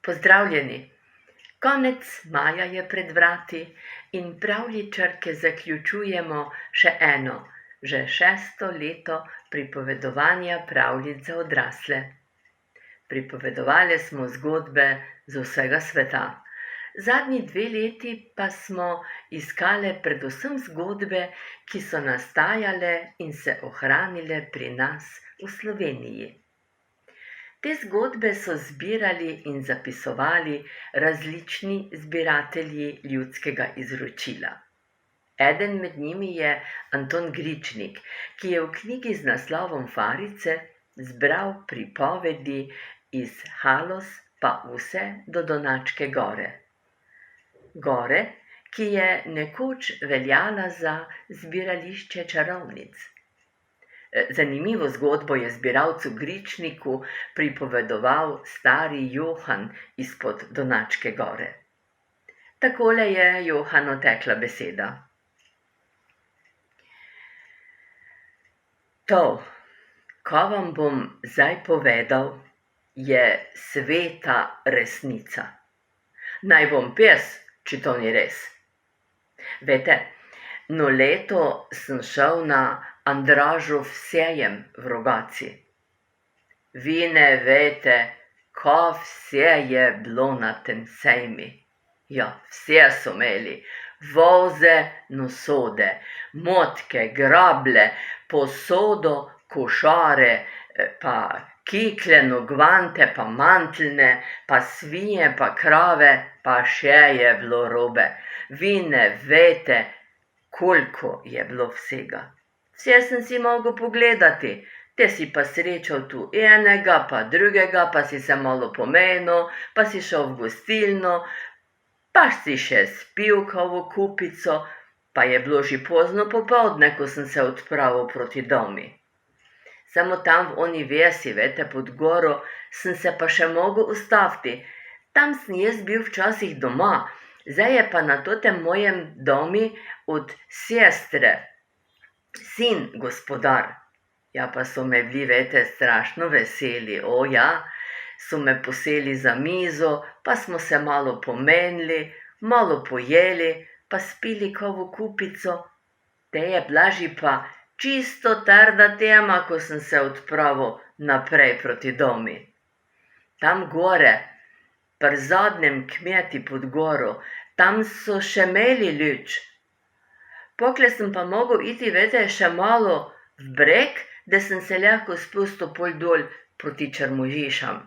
Pozdravljeni! Konec maja je pred vrati in pravljičarke zaključujemo še eno, že 6. leto pripovedovanja pravljic za odrasle. Pripovedovali smo zgodbe z vsega sveta. Zadnji 2 leti pa smo iskali predvsem zgodbe, ki so nastajale in se ohranile pri nas v Sloveniji. Te zgodbe so zbirali in zapisovali različni zbiratelji ljudskega izročila. Eden med njimi je Anton Gričnik, ki je v knjigi z naslovom Farice zbral pripovedi iz Haloz pa vse do Donačke gore. Gore, ki je nekoč veljala za zbirališče čarovnic. Zanimivo zgodbo je zbiralcu Gričniku pripovedoval stari Johan izpod Donačke gore. Takole je Johanu tekla beseda. To, ko vam bom zdaj povedal, je sveta resnica. Naj bom pes, če to ni res. Veste, no leto sem šel na Andražov sejem v Rogaci. Vi ne veste, ko vse je bilo na tem sejmi. Ja, vse so imeli. Voze, nosode, motke, grable, posodo, košare, pa kikle, nogvante, pa mantlne, pa svinje, pa krave, pa še je bilo robe. Vi ne veste, koliko je bilo vsega. Vse sem si mogel pogledati, te si pa srečal tu enega, pa drugega, pa si se malo pomenil, pa si šel v gostilno, pa si še spil kavo kupico, pa je bilo že pozno popoldne, ko sem se odpravil proti domu. Samo tam v oni vesi, veste, pod goro, sem se pa še mogel ustaviti. Tam sem jaz bil včasih doma, zdaj je pa na totem mojem domu od sestre sin gospodar. Ja, pa so me bili, veste, strašno veseli. O ja, so me poseli za mizo, pa smo se malo pomenili, malo pojeli, pa spili kavo kupico. Te je bila že pa čisto trda tema, ko sem se odpravil naprej proti domu. Tam gore, pri zadnjem kmeti pod goro, tam so še imeli luč. Pokle sem pa mogel iti, veste, še malo v breg, da sem se lahko spustil pol dol proti Črnožišam.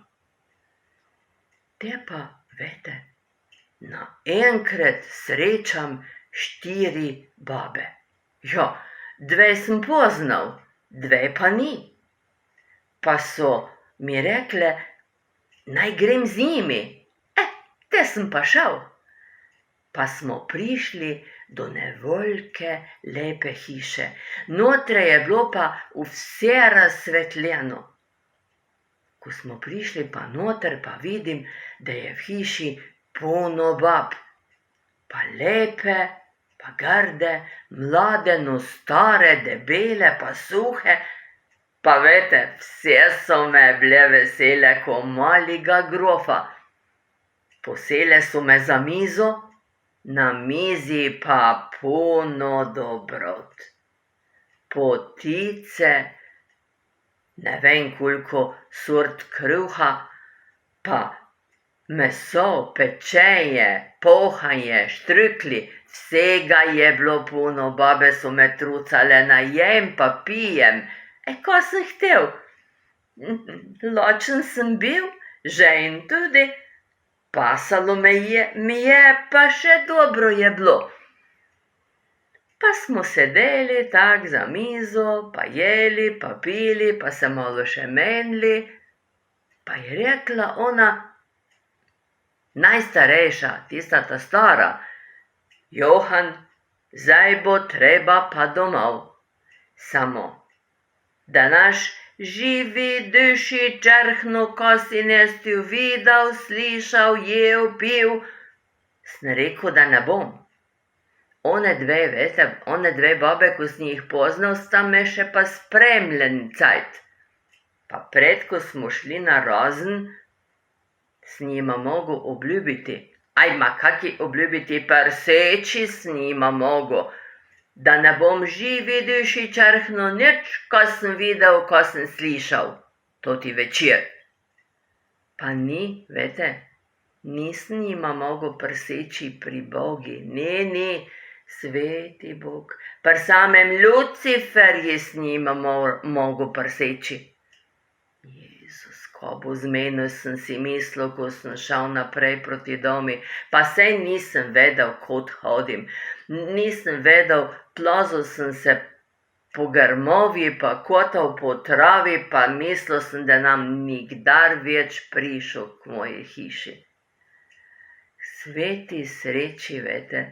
Te pa, veste, naenkrat srečam 4 babe. Ja, 2 sem poznal, 2 pa ni. Pa so mi rekle, naj grem z njimi. Te sem pa šel. Pa smo prišli do nevoljke lepe hiše. Notre je bilo pa vse razsvetljeno. Ko smo prišli pa noter, pa vidim, da je v hiši polno bab. Pa lepe, pa grde, mlade, no stare, debele, pa suhe. Pa veste, vse so me bile vesele ko malega grofa. Posele so me za mizo, na mizi pa polno dobrot. Potice, ne vem koliko sort kruha, pa meso, pečenje, pohanje, štrukli, vsega je bilo polno. Babe so me trucale, naj jem pa pijem. Ko sem htel? Lačen sem bil, žejen tudi. Pasalo mi je, pa še dobro je bilo. Pa smo sedeli tak za mizo, pa jeli, pa pili, pa se malo še menili. Pa je rekla ona, najstarejša, tista ta stara, Johan, zdaj bo treba pa domov. Samo, da naš živi duši črhno, ko si nesti videl, slišal, jel, pil. Sem rekel, da ne bom. One 2, veste, one 2 babe, ko sem jih poznal, sta me še pa spremljen cajt. Pa pred, ko smo šli na razen, s njima mogu obljubiti. Ajma, kaki obljubiti, prseči s njima mogu, da ne bom vidiš črhno nič, ko sem videl, ko sem slišal, toti večer. Pa ni, veste, nisem jima mogel prseči pri Bogi, ne, sveti Bog, pri samem Luciferju s njima mogel prseči. Jezus, ko bo zmenil, sem si mislil, ko sem šel naprej proti domu, pa sej nisem vedel, kod hodim, nisem vedel, plazil sem se po grmovju, pa kotal po travi, pa mislil sem, da nam nikdar več prišel k moji hiši. Sveti sreči, veste,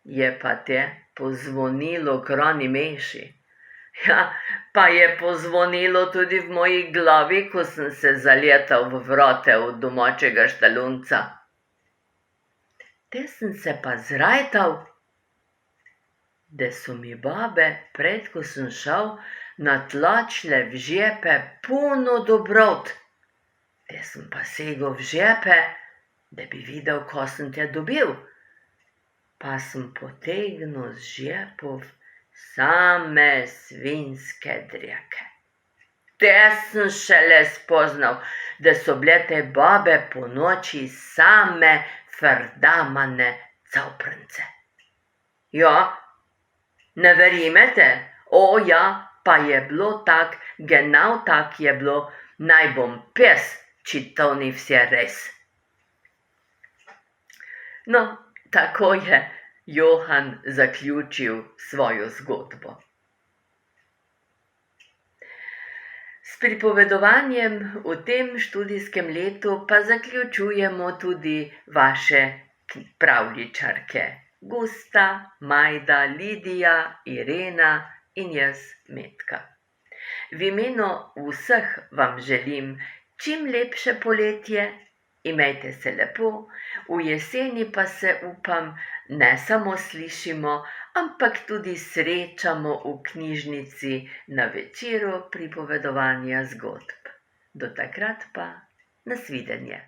je pa te pozvonilo kroni meši. Ja, pa je pozvonilo tudi v moji glavi, ko sem se zaletal v vrate od domačega štalunca. Te sem se pa zrajtal, da so mi babe, pred ko sem šel, natlačile v žepe puno dobrot. Te sem pa segel v žepe, da bi videl, ko sem te dobil. Pa sem potegnil z žepov same svinjske dreke. Te sem šele spoznal, da so bile te babe po noči same frdamane cavprnce. Ja, ne verjamete? O ja, pa je bilo tak, genau tak je bilo, naj bom pes, če to ni vse res. No, tako je Johan zaključil svojo zgodbo. S pripovedovanjem v tem študijskem letu pa zaključujemo tudi vaše pravljičarke. Gusta, Majda, Lidija, Irena in jaz, Metka. V imenu vseh vam želim čim lepše poletje, imejte se lepo, v jeseni pa se, upam, ne samo slišimo, ampak tudi srečamo v knjižnici na večeru pripovedovanja zgodb. Do takrat pa nasvidenje.